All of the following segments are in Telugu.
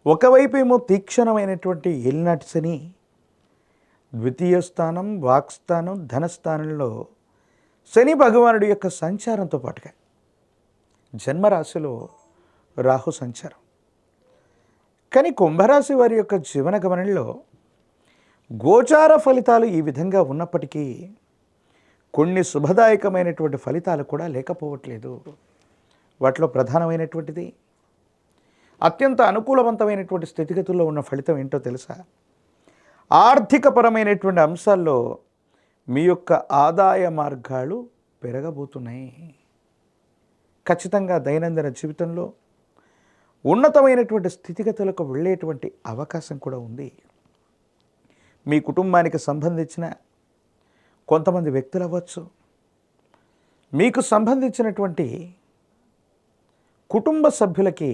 ఒకవైపేమో తీక్షణమైనటువంటి ఏలినాటి శని ద్వితీయ స్థానం, వాక్స్థానం, ధనస్థానంలో శని భగవానుడి యొక్క సంచారంతో పాటుగా జన్మరాశిలో రాహు సంచారం. కానీ కుంభరాశి వారి యొక్క జీవన గమనంలో గోచార ఫలితాలు ఈ విధంగా ఉన్నప్పటికీ కొన్ని శుభదాయకమైనటువంటి ఫలితాలు కూడా లేకపోవట్లేదు. వాటిలో ప్రధానమైనటువంటిది అత్యంత అనుకూలవంతమైనటువంటి స్థితిగతుల్లో ఉన్న ఫలితం ఏంటో తెలుసా? ఆర్థికపరమైనటువంటి అంశాల్లో మీ యొక్క ఆదాయ మార్గాలు పెరగబోతున్నాయి. ఖచ్చితంగా దైనందిన జీవితంలో ఉన్నతమైనటువంటి స్థితిగతులకు వెళ్ళేటువంటి అవకాశం కూడా ఉంది. మీ కుటుంబానికి సంబంధించిన కొంతమంది వ్యక్తులు అవ్వచ్చు, మీకు సంబంధించినటువంటి కుటుంబ సభ్యులకి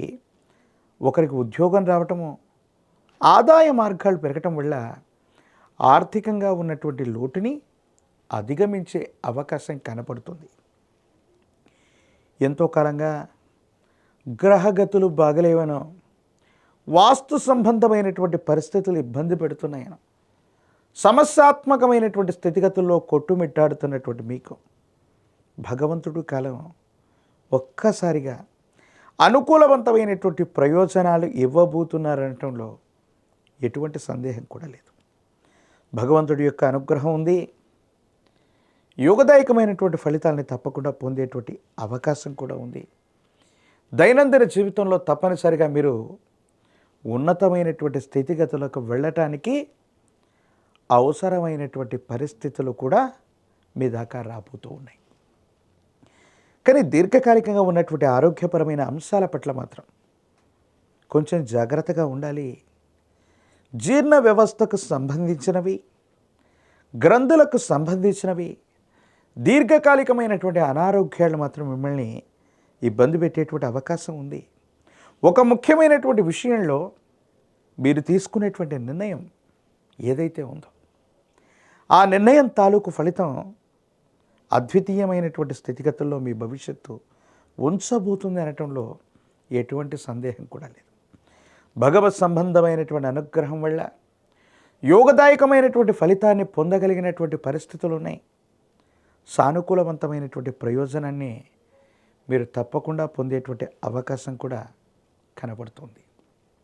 ఒకరికి ఉద్యోగం రావటము, ఆదాయ మార్గాలు పెరగటం వల్ల ఆర్థికంగా ఉన్నటువంటి లోటుని అధిగమించే అవకాశం కనపడుతుంది. ఎంతో కాలంగా గ్రహగతులు బాగలేవనో, వాస్తు సంబంధమైనటువంటి పరిస్థితులు ఇబ్బంది పెడుతున్నాయనో, సమస్యాత్మకమైనటువంటి స్థితిగతుల్లో కొట్టుమిట్టాడుతున్నటువంటి మీకు భగవంతుడు కాలం ఒక్కసారిగా అనుకూలవంతమైనటువంటి ప్రయోజనాలు ఇవ్వబోతున్నారనటంలో ఎటువంటి సందేహం కూడా లేదు. భగవంతుడి యొక్క అనుగ్రహం ఉంది. యోగదాయకమైనటువంటి ఫలితాలని తప్పకుండా పొందేటువంటి అవకాశం కూడా ఉంది. దైనందిన జీవితంలో తప్పనిసరిగా మీరు ఉన్నతమైనటువంటి స్థితిగతులకు వెళ్ళటానికి అవసరమైనటువంటి పరిస్థితులు కూడా మీ దాకా రాబోతూ ఉన్నాయి. కానీ దీర్ఘకాలికంగా ఉన్నటువంటి ఆరోగ్యపరమైన అంశాల పట్ల మాత్రం కొంచెం జాగ్రత్తగా ఉండాలి. జీర్ణ వ్యవస్థకు సంబంధించినవి, గ్రంథులకు సంబంధించినవి, దీర్ఘకాలికమైనటువంటి అనారోగ్యాలు మాత్రం మిమ్మల్ని ఇబ్బంది పెట్టేటువంటి అవకాశం ఉంది. ఒక ముఖ్యమైనటువంటి విషయంలో మీరు తీసుకునేటువంటి నిర్ణయం ఏదైతే ఉందో ఆ నిర్ణయం తాలూకు ఫలితం అద్వితీయమైనటువంటి స్థితిగతుల్లో మీ భవిష్యత్తు ఉంచబోతుంది అనటంలో ఎటువంటి సందేహం కూడా లేదు. భగవత్ సంబంధమైనటువంటి అనుగ్రహం వల్ల యోగదాయకమైనటువంటి ఫలితాన్ని పొందగలిగినటువంటి పరిస్థితులు ఉన్నాయి. సానుకూలవంతమైనటువంటి ప్రయోజనాన్ని మీరు తప్పకుండా పొందేటువంటి అవకాశం కూడా కనబడుతుంది.